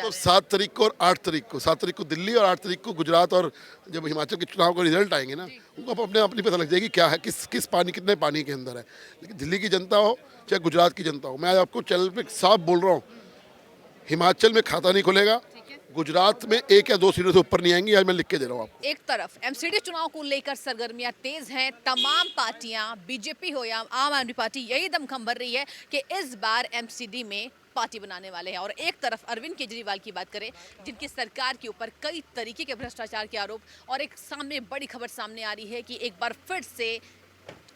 तो 7 तारीख को और 8 तारीख को, 7 तारीख को दिल्ली और 8 तारीख को गुजरात, और जब हिमाचल के चुनाव का रिजल्ट आएंगे ना, उनको अपने आप नहीं पता लग जाएगी क्या है, किस पानी, कितने पानी के अंदर है। लेकिन दिल्ली की जनता हो चाहे गुजरात की जनता हो, मैं आज आपको चैनल पे साफ बोल रहा हूँ, हिमाचल में खाता नहीं खुलेगा, गुजरात में 1 या 2 सीटों से ऊपर नहीं आएंगी। आज मैं लिख के दे रहा हूँ आपको। एक तरफ एमसीडी चुनाव को लेकर सरगर्मियां तेज हैं, तमाम पार्टियां, बीजेपी हो या आम आदमी पार्टी, यही दमखम भर रही है कि इस बार एमसीडी में पार्टी बनाने वाले हैं। और एक तरफ अरविंद केजरीवाल की बात करें, जिनकी सरकार के ऊपर कई तरीके के भ्रष्टाचार के आरोप, और एक सामने बड़ी खबर सामने आ रही है कि एक बार फिर से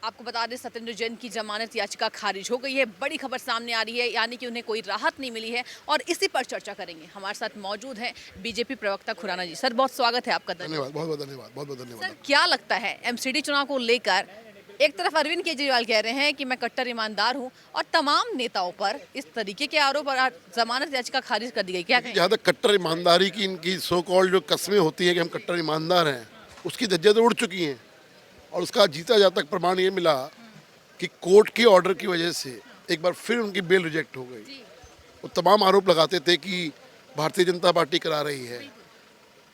आपको बता दें सत्येंद्र जैन की जमानत याचिका खारिज हो गई है। बड़ी खबर सामने आ रही है, यानी कि उन्हें कोई राहत नहीं मिली है, और इसी पर चर्चा करेंगे। हमारे साथ मौजूद हैं बीजेपी प्रवक्ता खुराना जी। सर, बहुत स्वागत है आपका। धन्यवाद, बहुत बहुत धन्यवाद, बहुत बहुत धन्यवाद। सर, क्या लगता है एमसीडी चुनाव को लेकर, एक तरफ अरविंद केजरीवाल कह रहे हैं कि मैं कट्टर ईमानदार हूं, और तमाम नेताओं पर इस तरीके के आरोप और जमानत याचिका खारिज कर दी गई, क्या कहें? जहाँ तक कट्टर ईमानदारी की इनकी सो कॉल्ड जो कस्में होती हैं कि हम कट्टर ईमानदार हैं, उसकी धज्जियाँ तो उड़ चुकी हैं। और उसका जीता जाता प्रमाण ये मिला कि कोर्ट के ऑर्डर की वजह से एक बार फिर उनकी बेल रिजेक्ट हो गई। वो तमाम आरोप लगाते थे कि भारतीय जनता पार्टी करा रही है,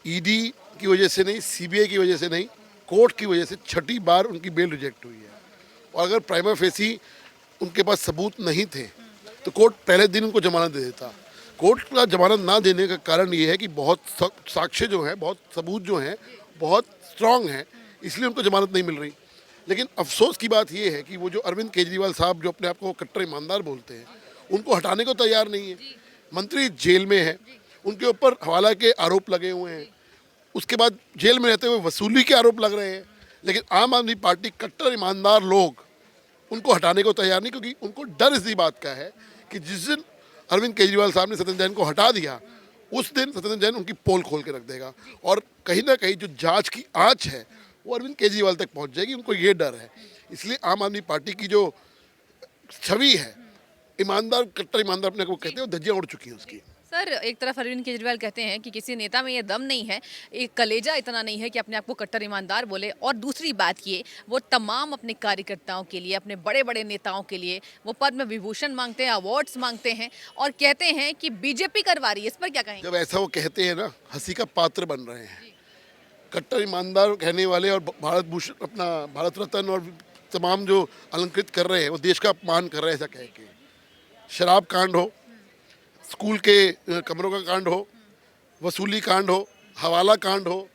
ईडी की वजह से नहीं, सीबीआई की वजह से नहीं, कोर्ट की वजह से 6ठी बार उनकी बेल रिजेक्ट हुई है। और अगर प्राइमा फेसी उनके पास सबूत नहीं थे तो कोर्ट पहले दिन उनको जमानत दे देता। कोर्ट का जमानत ना देने का कारण ये है कि बहुत साक्ष्य जो है, बहुत सबूत जो हैं बहुत स्ट्रांग हैं, इसलिए उनको जमानत नहीं मिल रही। लेकिन अफसोस की बात यह है कि वो जो अरविंद केजरीवाल साहब जो अपने आप को कट्टर ईमानदार बोलते हैं, उनको हटाने को तैयार नहीं है। मंत्री जेल में है, उनके ऊपर हवाला के आरोप लगे हुए हैं, उसके बाद जेल में रहते हुए वसूली के आरोप लग रहे हैं। लेकिन आम आदमी पार्टी कट्टर ईमानदार लोग उनको हटाने को तैयार नहीं, क्योंकि उनको डर इसी बात का है कि जिस दिन अरविंद केजरीवाल साहब ने सत्येंद्र जैन को हटा दिया, उस दिन सत्येंद्र जैन उनकी पोल खोल के रख देगा, और कहीं ना कहीं जो जांच की आंच है वो अरविंद केजरीवाल तक पहुंच जाएगी। उनको ये डर है, इसलिए आम आदमी पार्टी की जो छवि है, ईमानदार, कट्टर ईमानदार अपने को कहते हैं, वो धज्जियां उड़ चुकी हैं उसकी। सर, एक तरफ अरविंद केजरीवाल कहते हैं कि किसी नेता में ये दम नहीं है, एक कलेजा इतना नहीं है कि अपने आप को कट्टर ईमानदार बोले, और दूसरी बात ये, वो तमाम अपने कार्यकर्ताओं के लिए, अपने बड़े बड़े नेताओं के लिए वो पद्म विभूषण मांगते हैं, अवार्ड्स मांगते हैं, और कहते हैं कि बीजेपी करवा रही है। इस पर क्या कहेंगे? जब ऐसा वो कहते हैं ना, हंसी का पात्र बन रहे हैं। कट्टर ईमानदार कहने वाले और भारत भूषण, अपना भारत रत्न और तमाम जो अलंकृत कर रहे हैं, वो देश का अपमान कर रहे हैं ऐसा कह के। शराब कांड हो, स्कूल के कमरों का कांड हो, वसूली कांड हो, हवाला कांड हो,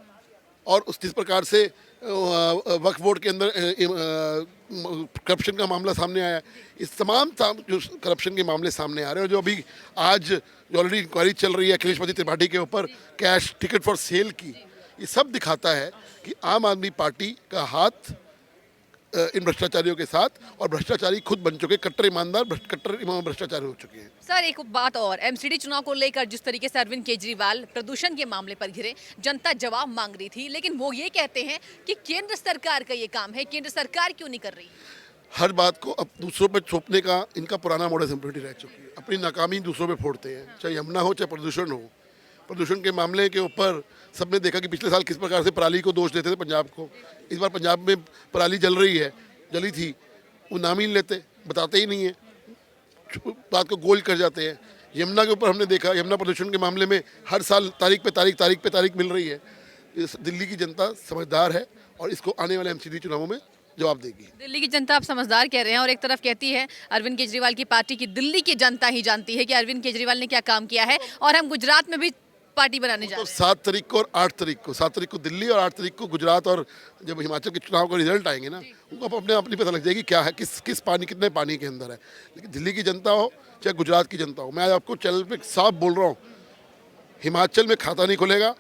और उस जिस प्रकार से वक्फ बोर्ड के अंदर करप्शन का मामला सामने आया, इस तमाम जो करप्शन के मामले सामने आ रहे हैं, और जो अभी आज जो ऑलरेडी इंक्वायरी चल रही है अखिलेश त्रिपाठी के ऊपर, कैश टिकट फॉर सेल की, ये सब दिखाता है कि आम आदमी पार्टी का हाथ इन भ्रष्टाचारियों के साथ, और भ्रष्टाचारी खुद बन चुके कट्टर ईमानदार, कट्टर भ्रष्टाचारी हो चुके हैं। सर, एक बात और, एमसीडी चुनाव को लेकर जिस तरीके से अरविंद केजरीवाल प्रदूषण के मामले पर घिरे, जनता जवाब मांग रही थी, लेकिन वो ये कहते हैं कि केंद्र सरकार का ये काम है, केंद्र सरकार क्यों नहीं कर रही? हर बात को अब दूसरों पे थोपने का इनका पुराना मॉडल सिंपलिटी रह चुकी है। अपनी नाकामी दूसरों पे फोड़ते हैं, चाहे यमुना हो चाहे प्रदूषण हो। प्रदूषण के मामले के ऊपर सबने देखा कि पिछले साल किस प्रकार से पराली को दोष देते थे पंजाब को। इस बार पंजाब में पराली जल रही है, जली थी, वो नाम ही नहीं लेते, बताते ही नहीं है, बात को गोल कर जाते हैं। यमुना के ऊपर हमने देखा, यमुना प्रदूषण के मामले में हर साल तारीख पे तारीख मिल रही है। दिल्ली की जनता समझदार है, और इसको आने वाले एमसीडी चुनावों में जवाब देगी। दिल्ली की जनता आप समझदार कह रहे हैं, और एक तरफ कहती है अरविंद केजरीवाल की पार्टी की दिल्ली की जनता ही जानती है कि अरविंद केजरीवाल ने क्या काम किया है, और हम गुजरात में भी पार्टी बनाने जा रहे हैं। 7 तारीख को और 8 तारीख को, 7 तारीख को दिल्ली और 8 तारीख को गुजरात, और जब हिमाचल के चुनाव का रिजल्ट आएंगे ना, उनको अपने आप नहीं पता लग जाएगी क्या है, किस पानी, कितने पानी के अंदर है। लेकिन दिल्ली की जनता हो चाहे गुजरात की जनता हो, मैं आज आपको चैनल पे साफ बोल रहा हूँ, हिमाचल में खाता नहीं खुलेगा,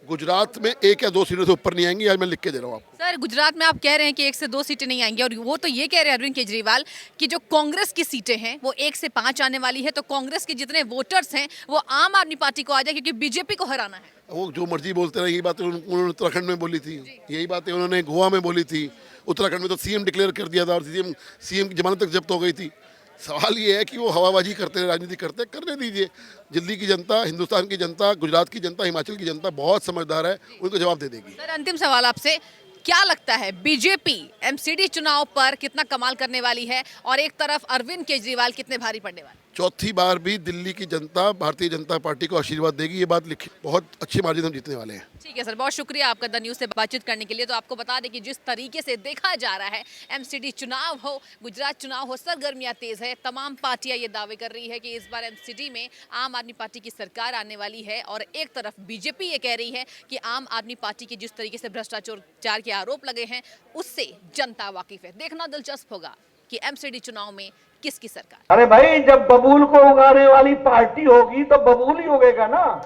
गुजरात में 1 या 2 सीटों से ऊपर नहीं आएंगी। आज मैं लिख के दे रहा हूँ आपको। सर, गुजरात में आप कह रहे हैं कि 1 से 2 सीटें नहीं आएंगी, और वो तो ये कह रहे हैं अरविंद केजरीवाल कि जो कांग्रेस की सीटें हैं वो 1 से 5 आने वाली है, तो कांग्रेस के जितने वोटर्स हैं वो आम आदमी पार्टी को आ जाए, क्योंकि बीजेपी को हराना है। वो जो मर्जी बोलते रहे, यही बातें उन्होंने उत्तराखंड में बोली थी, यही बातें उन्होंने गोवा में बोली थी। उत्तराखंड में तो सीएम डिक्लेयर कर दिया था, और सीएम की जमानत तक जब्त हो गई थी। सवाल ये है कि वो हवाबाजी करते हैं, राजनीति करते हैं, करने दीजिए। दिल्ली की जनता, हिंदुस्तान की जनता, गुजरात की जनता, हिमाचल की जनता बहुत समझदार है, उनको जवाब दे देगी। सर, अंतिम सवाल आपसे, क्या लगता है बीजेपी एमसीडी चुनाव पर कितना कमाल करने वाली है और एक तरफ अरविंद केजरीवाल कितने भारी पड़ने वाले? चौथी बार भी दिल्ली की जनता भारतीय जनता पार्टी को आशीर्वाद देगी, ये बात लिखी। बहुत अच्छी मार्जिन हम जीतने वाले हैं। ठीक है सर, बहुत शुक्रिया आपका द न्यूज़ से बातचीत करने के लिए। तो आपको बता दें कि जिस तरीके से देखा जा रहा है एमसीडी चुनाव हो, गुजरात चुनाव हो, सरगर्मियां तेज है। तमाम पार्टियां ये दावे कर रही है कि इस बार एमसीडी में आम आदमी पार्टी की सरकार आने वाली है और एक तरफ बीजेपी ये कह रही है कि आम आदमी पार्टी के जिस तरीके से भ्रष्टाचार के आरोप लगे हैं उससे जनता वाकिफ है। देखना दिलचस्प होगा कि एमसीडी चुनाव में किसकी सरकार। अरे भाई, जब बबूल को उगाने वाली पार्टी होगी तो बबूल ही उगेगा ना।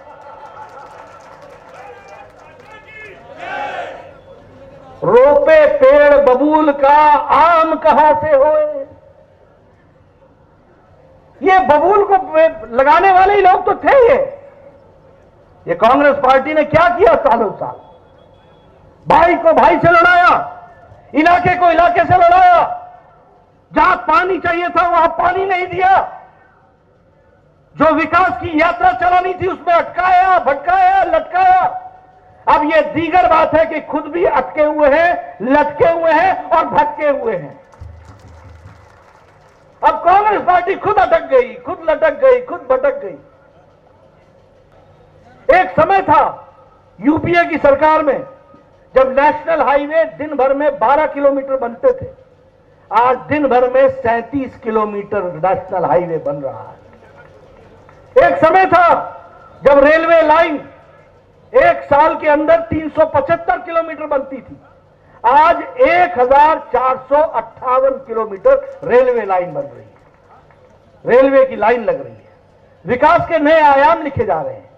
रोपे पेड़ बबूल का, आम कहां से होए। ये बबूल को लगाने वाले ही लोग तो थे। ये कांग्रेस पार्टी ने क्या किया सालों साल? भाई को भाई से लड़ाया, इलाके को इलाके से लड़ाया। जहां पानी चाहिए था वहां पानी नहीं दिया। जो विकास की यात्रा चलानी थी उसमें अटकाया, भटकाया, लटकाया। अब यह दीगर बात है कि खुद भी अटके हुए हैं, लटके हुए हैं और भटके हुए हैं। अब कांग्रेस पार्टी खुद अटक गई, खुद लटक गई, खुद भटक गई। एक समय था यूपीए की सरकार में जब नेशनल हाईवे दिन भर में 12 किलोमीटर बनते थे, आज दिन भर में 37 किलोमीटर नेशनल हाईवे बन रहा है। एक समय था जब रेलवे लाइन एक साल के अंदर 375 किलोमीटर बनती थी, आज 1458 किलोमीटर रेलवे लाइन बन रही है। रेलवे की लाइन लग रही है। विकास के नए आयाम लिखे जा रहे हैं।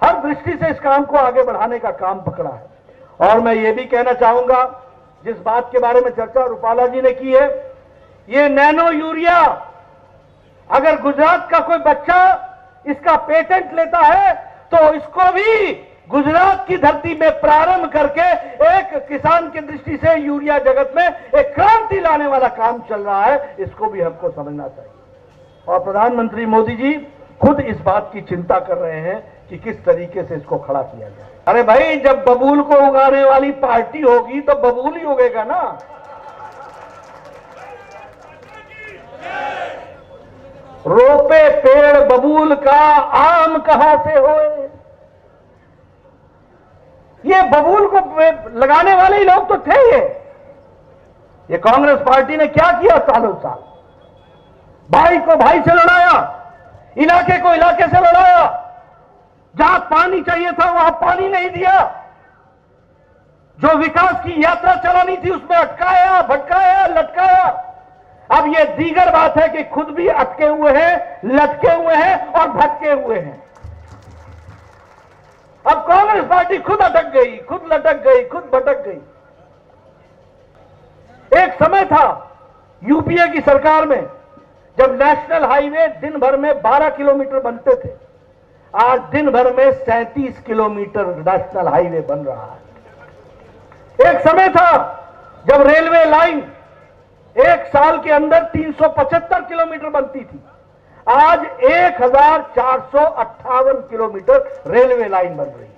हर दृष्टि से इस काम को आगे बढ़ाने का काम पकड़ा है। और मैं ये भी कहना चाहूंगा, जिस बात के बारे में चर्चा रूपाला जी ने की है, ये नैनो यूरिया, अगर गुजरात का कोई बच्चा इसका पेटेंट लेता है तो इसको भी गुजरात की धरती में प्रारंभ करके एक किसान की दृष्टि से यूरिया जगत में एक क्रांति लाने वाला काम चल रहा है। इसको भी हमको समझना चाहिए। और प्रधानमंत्री मोदी जी खुद इस बात की चिंता कर रहे हैं कि किस तरीके से इसको खड़ा किया जाए। अरे भाई, जब बबूल को उगाने वाली पार्टी होगी तो बबूल ही उगेगा ना। रोपे पेड़ बबूल का, आम कहां से होए। ये बबूल को लगाने वाले ही लोग तो थे। ये कांग्रेस पार्टी ने क्या किया सालों साल? भाई को भाई से लड़ाया, इलाके को इलाके से लड़ाया। जहां पानी चाहिए था वहां पानी नहीं दिया। जो विकास की यात्रा चलानी थी उसमें अटकाया, भटकाया, लटकाया। अब यह दीगर बात है कि खुद भी अटके हुए हैं, लटके हुए हैं और भटके हुए हैं। अब कांग्रेस पार्टी खुद अटक गई, खुद लटक गई, खुद भटक गई। एक समय था यूपीए की सरकार में जब नेशनल हाईवे दिन भर में 12 किलोमीटर बनते थे, आज दिन भर में 37 किलोमीटर नेशनल हाईवे बन रहा है। एक समय था जब रेलवे लाइन एक साल के अंदर 375 किलोमीटर बनती थी, आज 1458 किलोमीटर रेलवे लाइन बन रही है।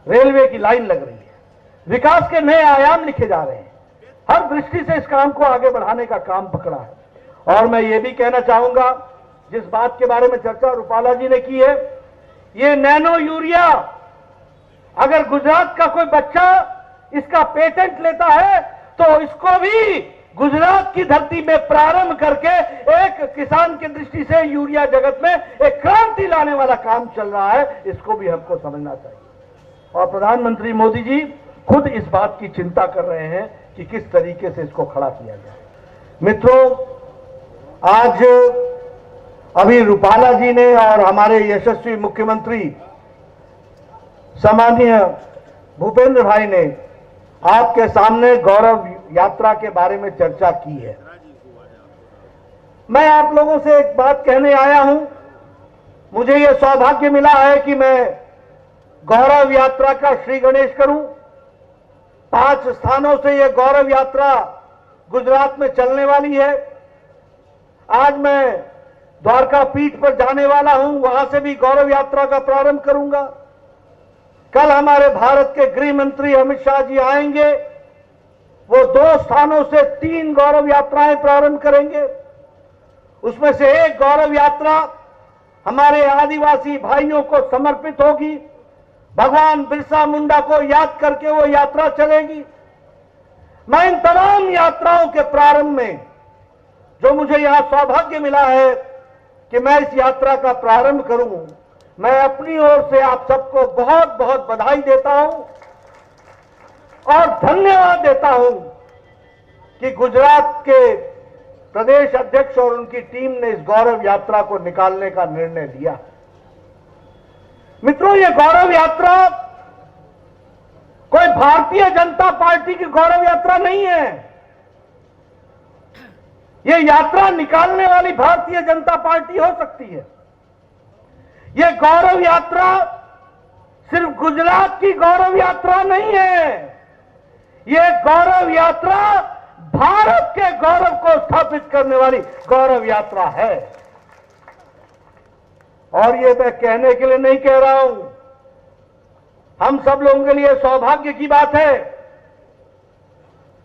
रेलवे की लाइन लग रही है। विकास के नए आयाम लिखे जा रहे हैं। हर दृष्टि से इस काम को आगे बढ़ाने का काम पकड़ा है। और मैं ये भी कहना चाहूंगा, जिस बात के बारे में चर्चा रूपाला जी ने की है, ये नैनो यूरिया, अगर गुजरात का कोई बच्चा इसका पेटेंट लेता है तो इसको भी गुजरात की धरती में प्रारंभ करके एक किसान की दृष्टि से यूरिया जगत में एक क्रांति लाने वाला काम चल रहा है। इसको भी हमको समझना चाहिए। और प्रधानमंत्री मोदी जी खुद इस बात की चिंता कर रहे हैं कि किस तरीके से इसको खड़ा किया जाए। मित्रों, आज अभी रूपाला जी ने और हमारे यशस्वी मुख्यमंत्री सम्माननीय भूपेंद्र भाई ने आपके सामने गौरव यात्रा के बारे में चर्चा की है। मैं आप लोगों से एक बात कहने आया हूं। मुझे यह सौभाग्य मिला है कि मैं गौरव यात्रा का श्री गणेश करूं। 5 स्थानों से यह गौरव यात्रा गुजरात में चलने वाली है। आज मैं द्वारका पीठ पर जाने वाला हूं, वहां से भी गौरव यात्रा का प्रारंभ करूंगा। कल हमारे भारत के गृह मंत्री अमित शाह जी आएंगे वो 2 स्थानों से 3 गौरव यात्राएं प्रारंभ करेंगे। उसमें से एक गौरव यात्रा हमारे आदिवासी भाइयों को समर्पित होगी। भगवान बिरसा मुंडा को याद करके वो यात्रा चलेगी। मैं इन तमाम यात्राओं के प्रारंभ में, जो मुझे यहां सौभाग्य मिला है कि मैं इस यात्रा का प्रारंभ करूं, मैं अपनी ओर से आप सबको बहुत बहुत बधाई देता हूं और धन्यवाद देता हूं कि गुजरात के प्रदेश अध्यक्ष और उनकी टीम ने इस गौरव यात्रा को निकालने का निर्णय लिया। मित्रों, ये गौरव यात्रा कोई भारतीय जनता पार्टी की गौरव यात्रा नहीं है। ये यात्रा निकालने वाली भारतीय जनता पार्टी हो सकती है। ये गौरव यात्रा सिर्फ गुजरात की गौरव यात्रा नहीं है। ये गौरव यात्रा भारत के गौरव को स्थापित करने वाली गौरव यात्रा है। और ये मैं कहने के लिए नहीं कह रहा हूं, हम सब लोगों के लिए सौभाग्य की बात है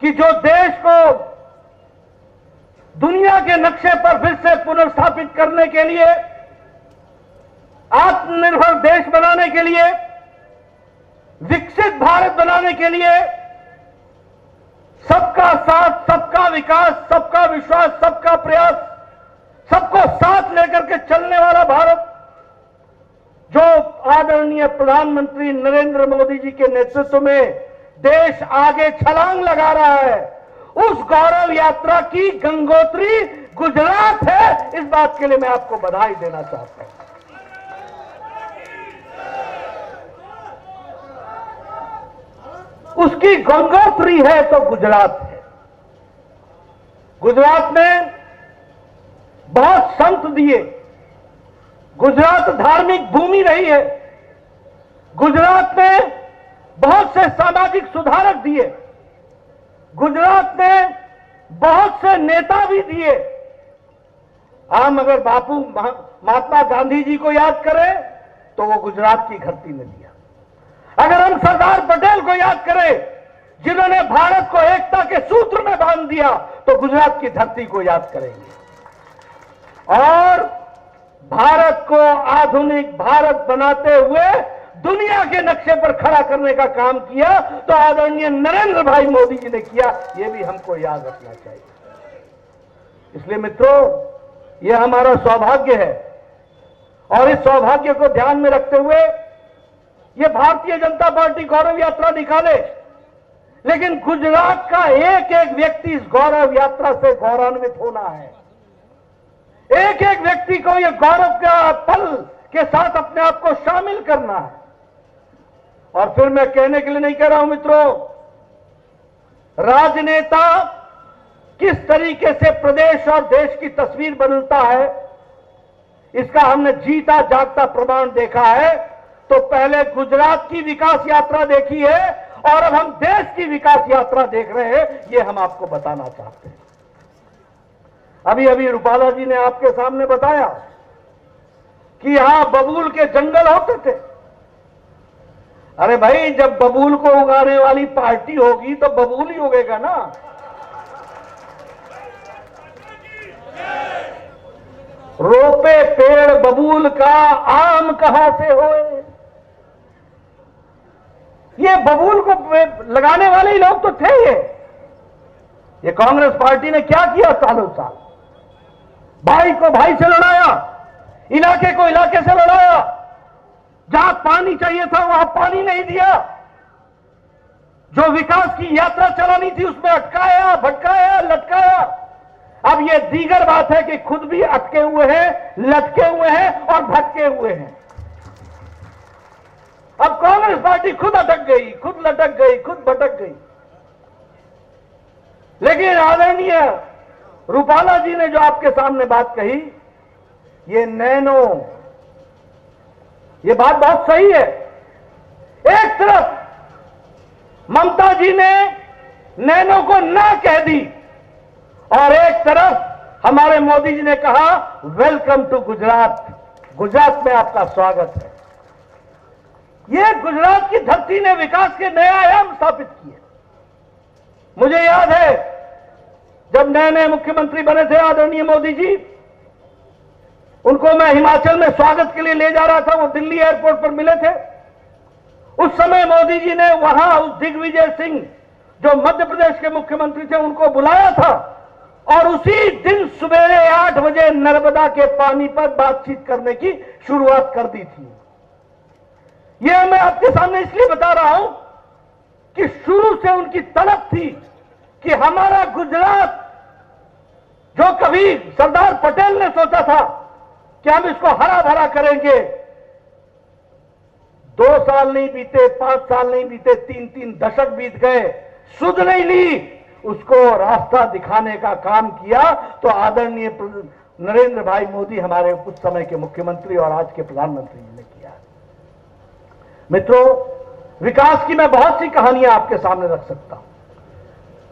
कि जो देश को दुनिया के नक्शे पर फिर से पुनर्स्थापित करने के लिए, आत्मनिर्भर देश बनाने के लिए, विकसित भारत बनाने के लिए, सबका साथ, सबका विकास, सबका विश्वास, सबका प्रयास, सबको साथ लेकर के चलने वाला भारत, जो आदरणीय प्रधानमंत्री नरेंद्र मोदी जी के नेतृत्व में देश आगे छलांग लगा रहा है, उस गौरव यात्रा की गंगोत्री गुजरात है। इस बात के लिए मैं आपको बधाई देना चाहता हूं। उसकी गंगोत्री है तो गुजरात है। गुजरात में बहुत संत दिए, गुजरात धार्मिक भूमि रही है। गुजरात में बहुत से सामाजिक सुधारक दिए, गुजरात में बहुत से नेता भी दिए। हम अगर बापू महात्मा गांधी जी को याद करें तो वो गुजरात की धरती ने दिया। अगर हम सरदार पटेल को याद करें, जिन्होंने भारत को एकता के सूत्र में बांध दिया, तो गुजरात की धरती को याद करेंगे। और भारत को आधुनिक भारत बनाते हुए दुनिया के नक्शे पर खड़ा करने का काम किया तो आदरणीय नरेंद्र भाई मोदी जी ने किया। यह भी हमको याद रखना चाहिए। इसलिए मित्रों, यह हमारा सौभाग्य है और इस सौभाग्य को ध्यान में रखते हुए यह भारतीय जनता पार्टी गौरव यात्रा निकाले, लेकिन गुजरात का एक एक व्यक्ति इस गौरव यात्रा से गौरवान्वित होना है। एक एक व्यक्ति को यह गौरव का पल के साथ अपने आप को शामिल करना है। और फिर मैं कहने के लिए नहीं कह रहा हूं मित्रों, राजनेता किस तरीके से प्रदेश और देश की तस्वीर बदलता है, इसका हमने जीता जागता प्रमाण देखा है। तो पहले गुजरात की विकास यात्रा देखी है और अब हम देश की विकास यात्रा देख रहे हैं, यह हम आपको बताना चाहते हैं। अभी अभी रूपाला जी ने आपके सामने बताया कि यहां बबूल के जंगल होते थे। अरे भाई, जब बबूल को उगाने वाली पार्टी होगी तो बबूल ही उगेगा ना। रोपे पेड़ बबूल का, आम कहां से होए। ये बबूल को लगाने वाले ही लोग तो थे। ये कांग्रेस पार्टी ने क्या किया सालों साल? भाई को भाई से लड़ाया, इलाके को इलाके से लड़ाया, जहां पानी चाहिए था वहां पानी नहीं दिया, जो विकास की यात्रा चलानी थी उसमें अटकाया, भटकाया, लटकाया। अब यह दीगर बात है कि खुद भी अटके हुए हैं, लटके हुए हैं और भटके हुए हैं। अब कांग्रेस पार्टी खुद अटक गई, खुद लटक गई, खुद भटक गई। लेकिन आदरणीय रूपाला जी ने जो आपके सामने बात कही, ये नैनो, ये बात बहुत सही है। एक तरफ ममता जी ने नैनो को ना कह दी और एक तरफ हमारे मोदी जी ने कहा वेलकम टू गुजरात, गुजरात में आपका स्वागत है। ये गुजरात की धरती ने विकास के नए आयाम स्थापित किए। मुझे याद है जब नए नए मुख्यमंत्री बने थे आदरणीय मोदी जी, उनको मैं हिमाचल में स्वागत के लिए ले जा रहा था, वो दिल्ली एयरपोर्ट पर मिले थे। उस समय मोदी जी ने वहां उस दिग्विजय सिंह जो मध्य प्रदेश के मुख्यमंत्री थे उनको बुलाया था और उसी दिन सवेरे 8 बजे नर्मदा के पानी पर बातचीत करने की शुरुआत कर दी थी। यह मैं आपके सामने इसलिए बता रहा हूं कि शुरू से उनकी तलब थी कि हमारा गुजरात, जो कभी सरदार पटेल ने सोचा था कि हम इसको हरा भरा करेंगे, 2 साल नहीं बीते, 5 साल नहीं बीते, 3-3 दशक बीत गए, सुध नहीं ली, उसको रास्ता दिखाने का काम किया तो आदरणीय नरेंद्र भाई मोदी हमारे उस समय के मुख्यमंत्री और आज के प्रधानमंत्री जी ने किया। मित्रों, विकास की मैं बहुत सी कहानियां आपके सामने रख सकता हूं,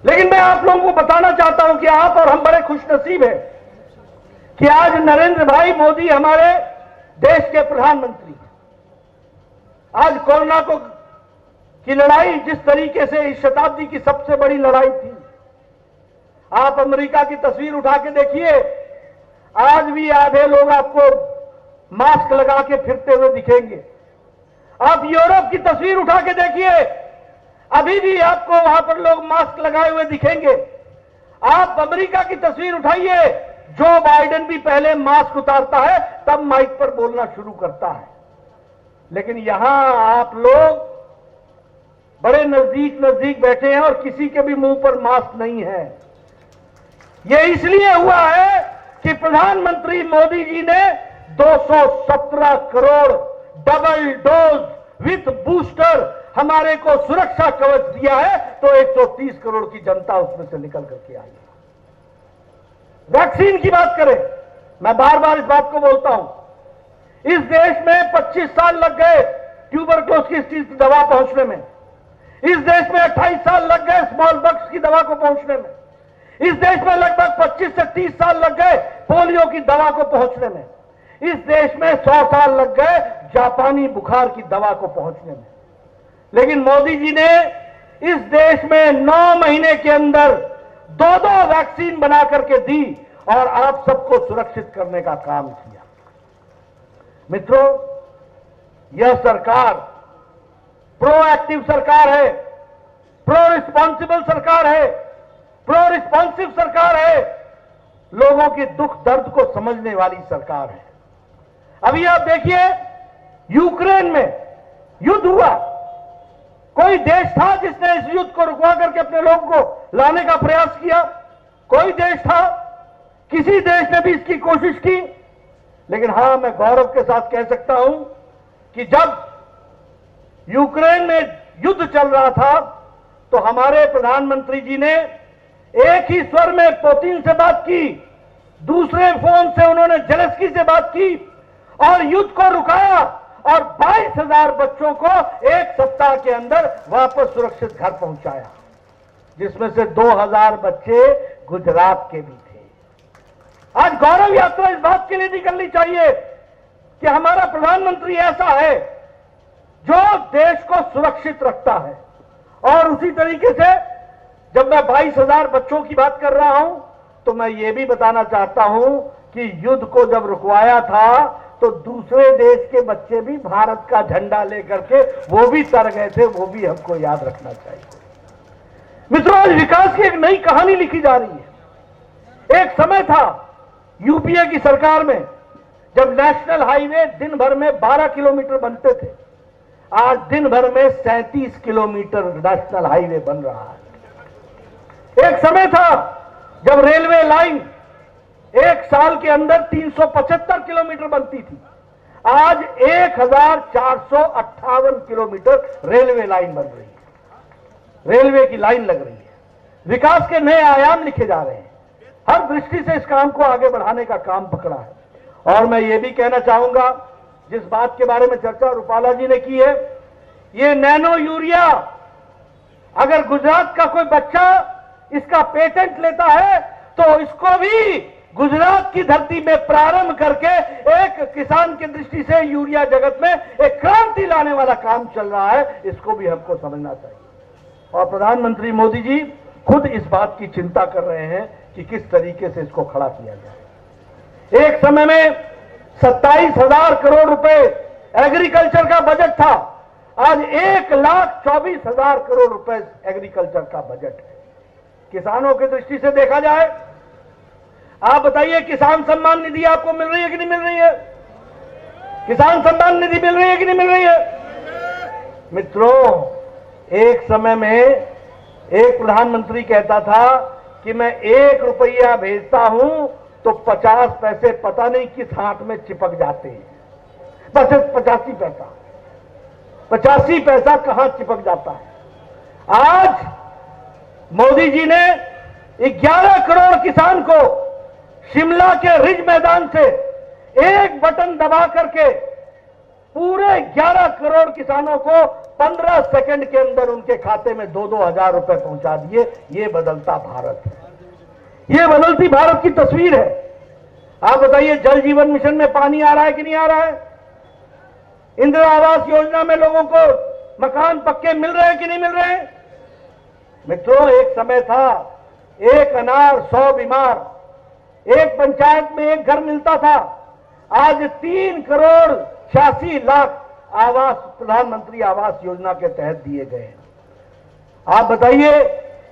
लेकिन मैं आप लोगों को बताना चाहता हूं कि आप और हम बड़े खुशनसीब हैं कि आज नरेंद्र भाई मोदी हमारे देश के प्रधानमंत्री हैं। आज कोरोना की लड़ाई जिस तरीके से इस शताब्दी की सबसे बड़ी लड़ाई थी, आप अमेरिका की तस्वीर उठा के देखिए, आज भी आधे लोग आपको मास्क लगा के फिरते हुए दिखेंगे। आप यूरोप की तस्वीर उठा के देखिए, अभी भी आपको वहां पर लोग मास्क लगाए हुए दिखेंगे। आप अमेरिका की तस्वीर उठाइए, जो बाइडेन भी पहले मास्क उतारता है तब माइक पर बोलना शुरू करता है, लेकिन यहां आप लोग बड़े नजदीक नजदीक बैठे हैं और किसी के भी मुंह पर मास्क नहीं है। यह इसलिए हुआ है कि प्रधानमंत्री मोदी जी ने 217 crore double dose with booster हमारे को सुरक्षा कवच दिया है, तो 130 करोड़ की जनता उसमें से निकल करके आई है। वैक्सीन की बात करें, मैं बार बार इस बात को बोलता हूं, इस देश में 25 साल लग गए ट्यूबरक्लोसिस की दवा पहुंचने में, इस देश में 28 साल लग गए स्मॉल पॉक्स की दवा को पहुंचने में, इस देश में लगभग 25 से 30 साल लग गए पोलियो की दवा को पहुंचने में, इस देश में 100 साल लग गए जापानी बुखार की दवा को पहुंचने में। लेकिन मोदी जी ने इस देश में 9 महीने के अंदर 2-2 वैक्सीन बना करके दी और आप सबको सुरक्षित करने का काम किया। मित्रों, यह सरकार प्रोएक्टिव सरकार है, प्रो रिस्पॉन्सिबल सरकार है, प्रो रिस्पॉन्सिव सरकार है, लोगों के दुख दर्द को समझने वाली सरकार है। अभी आप देखिए, यूक्रेन में युद्ध हुआ, कोई देश था जिसने इस युद्ध को रुकवा करके अपने लोगों को लाने का प्रयास किया? कोई देश था? किसी देश ने भी इसकी कोशिश की? लेकिन हां, मैं गौरव के साथ कह सकता हूं कि जब यूक्रेन में युद्ध चल रहा था तो हमारे प्रधानमंत्री जी ने एक ही स्वर में पुतिन से बात की, दूसरे फोन से उन्होंने जेलेंस्की से बात की और युद्ध को रुकाया और 22,000 बच्चों को एक सप्ताह के अंदर वापस सुरक्षित घर पहुंचाया, जिसमें से 2,000 बच्चे गुजरात के भी थे। आज गौरव यात्रा इस बात के लिए निकलनी चाहिए कि हमारा प्रधानमंत्री ऐसा है जो देश को सुरक्षित रखता है। और उसी तरीके से जब मैं 22,000 बच्चों की बात कर रहा हूं तो मैं ये भी बताना चाहता हूं कि युद्ध को जब रुकवाया था तो दूसरे देश के बच्चे भी भारत का झंडा लेकर के वो भी तर गए थे, वो भी हमको याद रखना चाहिए। मित्रों, आज विकास की एक नई कहानी लिखी जा रही है। एक समय था यूपीए की सरकार में जब नेशनल हाईवे दिन भर में 12 किलोमीटर बनते थे, आज दिन भर में 37 किलोमीटर नेशनल हाईवे बन रहा है। एक समय था जब रेलवे लाइन एक साल के अंदर 375 किलोमीटर बनती थी, आज 1458 किलोमीटर रेलवे लाइन बन रही है। रेलवे की लाइन लग रही है। विकास के नए आयाम लिखे जा रहे हैं। हर दृष्टि से इस काम को आगे बढ़ाने का काम पकड़ा है। और मैं ये भी कहना चाहूंगा, जिस बात के बारे में चर्चा रूपाला जी ने की है, ये नैनो यूरिया, अगर गुजरात का कोई बच्चा इसका पेटेंट लेता है तो इसको भी गुजरात की धरती में प्रारंभ करके एक किसान की दृष्टि से यूरिया जगत में एक क्रांति लाने वाला काम चल रहा है। इसको भी हमको समझना चाहिए। और प्रधानमंत्री मोदी जी खुद इस बात की चिंता कर रहे हैं कि किस तरीके से इसको खड़ा किया जाए। एक समय में 27,000 करोड़ रुपए एग्रीकल्चर का बजट था, आज 1,24,000 करोड़ रुपए एग्रीकल्चर का बजट है। किसानों की दृष्टि से देखा जाए, आप बताइए किसान सम्मान निधि आपको मिल रही है कि नहीं मिल रही है? किसान सम्मान निधि मिल रही है कि नहीं मिल रही है? मित्रों, एक समय में एक प्रधानमंत्री कहता था कि मैं 1 रुपया भेजता हूं तो 50 पैसे पता नहीं किस हाथ में चिपक जाते हैं। 85 पैसा कहां चिपक जाता है। आज मोदी जी ने 11 करोड़ किसान को शिमला के रिज मैदान से एक बटन दबा करके पूरे 11 करोड़ किसानों को 15 सेकंड के अंदर उनके खाते में 2-2 हजार रुपए पहुंचा दिए। ये बदलता भारत है, ये बदलती भारत की तस्वीर है। आप बताइए, जल जीवन मिशन में पानी आ रहा है कि नहीं आ रहा है? इंदिरा आवास योजना में लोगों को मकान पक्के मिल रहे हैं कि नहीं मिल रहे हैं? मित्रों, एक समय था 1 अनार 100 बीमार, एक पंचायत में एक घर मिलता था। आज 3 करोड़ 86 लाख आवास प्रधानमंत्री आवास योजना के तहत दिए गए हैं। आप बताइए,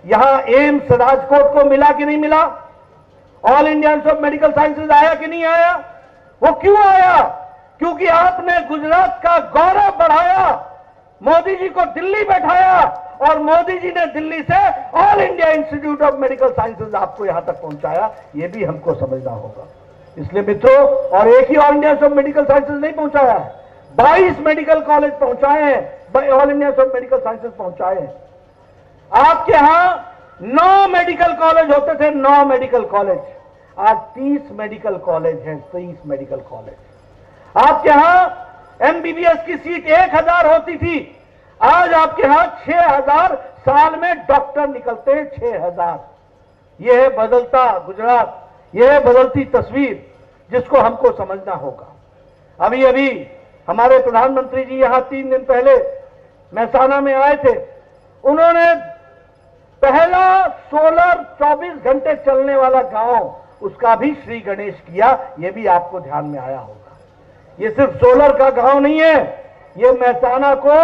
यहां एम्स राजकोट को मिला कि नहीं मिला? All India Institute of Medical sciences आया कि नहीं आया? वो क्यों आया? क्योंकि आपने गुजरात का गौरव बढ़ाया, मोदी जी को दिल्ली बैठाया और मोदी जी ने दिल्ली से all India Institute of Medical sciences आपको यहां तक पहुंचाया। यह भी हमको समझना होगा। इसलिए मित्रों, और एक ही All India Institute of Medical Sciences नहीं पहुंचाया है, 22 मेडिकल कॉलेज पहुंचाए हैं, All India Institute of Medical Sciences पहुंचाए हैं। आपके यहां 9 मेडिकल कॉलेज होते थे, 9 मेडिकल कॉलेज, आज 30 मेडिकल कॉलेज हैं, 30 मेडिकल कॉलेज। आपके यहां एमबीबीएस की सीट 1000 होती थी, आज आपके यहां 6000 साल में डॉक्टर निकलते हैं, 6000। यह है बदलता गुजरात, यह है बदलती तस्वीर, जिसको हमको समझना होगा। अभी अभी हमारे प्रधानमंत्री जी यहां 3 दिन पहले महसाना में आए थे। उन्होंने पहला सोलर 24 घंटे चलने वाला गांव, उसका भी श्री गणेश किया। यह भी आपको ध्यान में आया होगा। ये सिर्फ सोलर का गांव नहीं है, ये महसाना को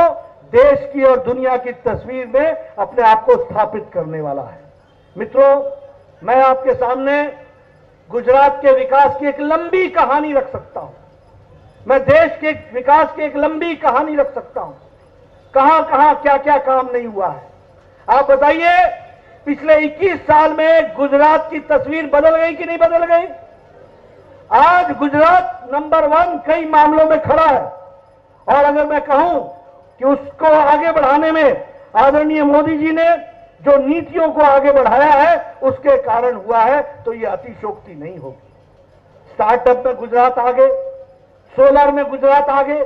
देश की और दुनिया की तस्वीर में अपने आप को स्थापित करने वाला है। मित्रों, मैं आपके सामने गुजरात के विकास की एक लंबी कहानी रख सकता हूं। मैं देश के विकास की एक लंबी कहानी रख सकता हूं। कहां कहां क्या क्या काम नहीं हुआ है। आप बताइए, पिछले 21 साल में गुजरात की तस्वीर बदल गई कि नहीं बदल गई? आज गुजरात नंबर 1 कई मामलों में खड़ा है। और अगर मैं कहूं कि उसको आगे बढ़ाने में आदरणीय मोदी जी ने जो नीतियों को आगे बढ़ाया है, उसके कारण हुआ है, तो यह अतिशयोक्ति नहीं होगी। स्टार्टअप में गुजरात आगे, सोलर में गुजरात आगे,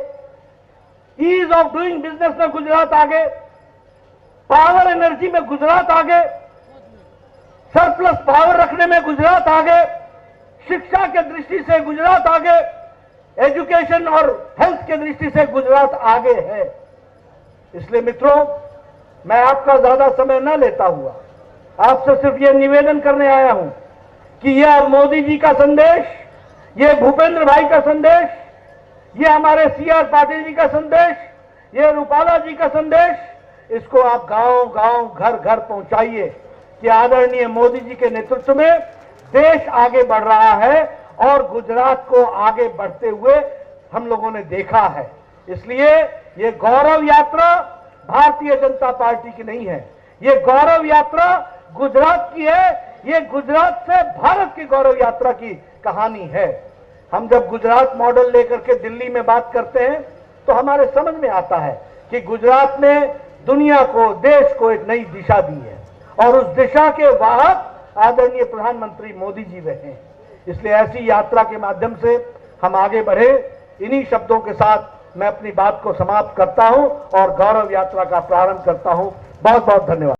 ईज ऑफ डूइंग बिजनेस में गुजरात आगे, पावर एनर्जी में गुजरात आगे, सरप्लस पावर रखने में गुजरात आगे, शिक्षा के दृष्टि से गुजरात आगे, एजुकेशन और हेल्थ के दृष्टि से गुजरात आगे है। इसलिए मित्रों, मैं आपका ज्यादा समय न लेता हुआ आपसे सिर्फ यह निवेदन करने आया हूं कि यह मोदी जी का संदेश, यह भूपेंद्र भाई का संदेश, यह हमारे CR पाटिल जी का संदेश, यह रूपाला जी का संदेश, इसको आप गांव गांव घर घर पहुंचाइए कि आदरणीय मोदी जी के नेतृत्व में देश आगे बढ़ रहा है और गुजरात को आगे बढ़ते हुए हम लोगों ने देखा है। इसलिए ये गौरव यात्रा भारतीय जनता पार्टी की नहीं है, ये गौरव यात्रा गुजरात की है। ये गुजरात से भारत की गौरव यात्रा की कहानी है। हम जब गुजरात मॉडल लेकर के दिल्ली में बात करते हैं तो हमारे समझ में आता है कि गुजरात ने दुनिया को, देश को एक नई दिशा दी है और उस दिशा के वाहक आदरणीय प्रधानमंत्री मोदी जी रहे हैं। इसलिए ऐसी यात्रा के माध्यम से हम आगे बढ़े। इन्हीं शब्दों के साथ मैं अपनी बात को समाप्त करता हूं और गौरव यात्रा का प्रारंभ करता हूं। बहुत बहुत धन्यवाद।